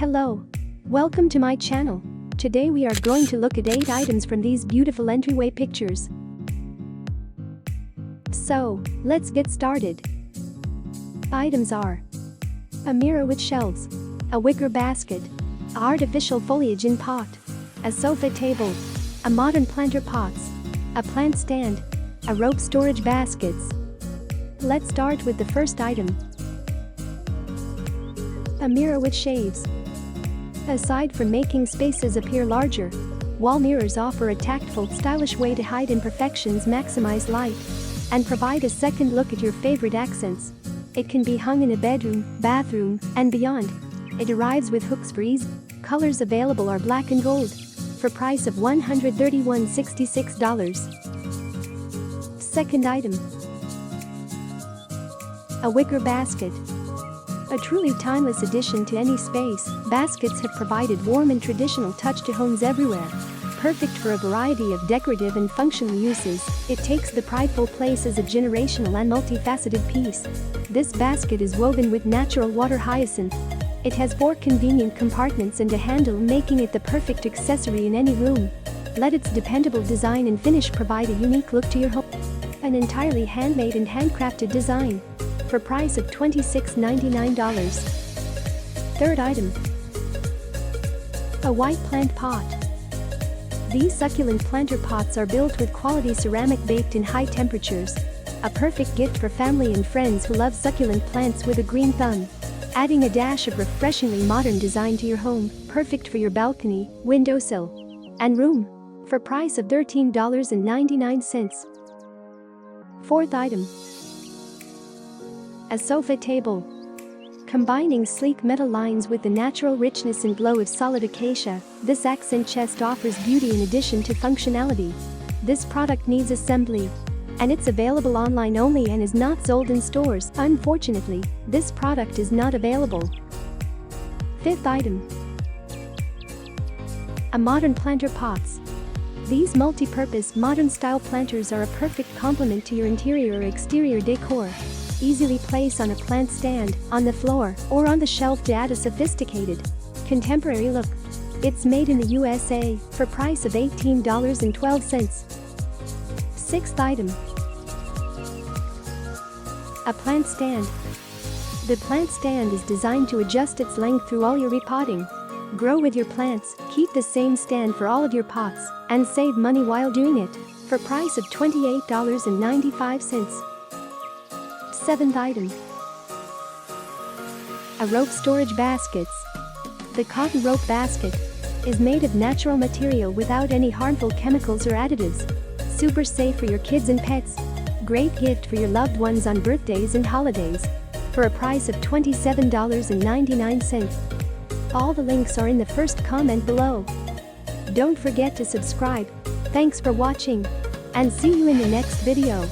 Hello. Welcome to my channel. Today we are going to look at 8 items from these beautiful entryway pictures. So, let's get started. Items are a mirror with shelves, a wicker basket, artificial foliage in pot, a sofa table, a modern planter pots, a plant stand, a rope storage baskets. Let's start with the first item. A mirror with shades. Aside from making spaces appear larger, wall mirrors offer a tactful, stylish way to hide imperfections, maximize light, and provide a second look at your favorite accents. It can be hung in a bedroom, bathroom, and beyond. It arrives with hooks for ease. Colors available are black and gold. For price of $131.66. Second item. A wicker basket. A truly timeless addition to any space, baskets have provided warm and traditional touch to homes everywhere. Perfect for a variety of decorative and functional uses, it takes the prideful place as a generational and multifaceted piece. This basket is woven with natural water hyacinth. It has 4 convenient compartments and a handle, making it the perfect accessory in any room. Let its dependable design and finish provide a unique look to your home. An entirely handmade and handcrafted design. For price of $26.99. Third item. A white plant pot. These succulent planter pots are built with quality ceramic baked in high temperatures. A perfect gift for family and friends who love succulent plants with a green thumb. Adding a dash of refreshingly modern design to your home, perfect for your balcony, windowsill, and room. For price of $13.99. Fourth item. A sofa table. Combining sleek metal lines with the natural richness and glow of solid acacia, this accent chest offers beauty in addition to functionality. This product needs assembly, and it's available online only and is not sold in stores. Unfortunately, this product is not available. Fifth item. A modern planter pots. These multi-purpose modern-style planters are a perfect complement to your interior or exterior decor. Easily place on a plant stand, on the floor, or on the shelf to add a sophisticated, contemporary look. It's made in the USA, for price of $18.12. Sixth item. A plant stand. The plant stand is designed to adjust its length through all your repotting. Grow with your plants, keep the same stand for all of your pots, and save money while doing it. For price of $28.95. Seventh item. A rope storage baskets. The cotton rope basket is made of natural material without any harmful chemicals or additives. Super safe for your kids and pets. Great gift for your loved ones on birthdays and holidays. For a price of $27.99. All the links are in the first comment below. Don't forget to subscribe. Thanks for watching, and see you in the next video.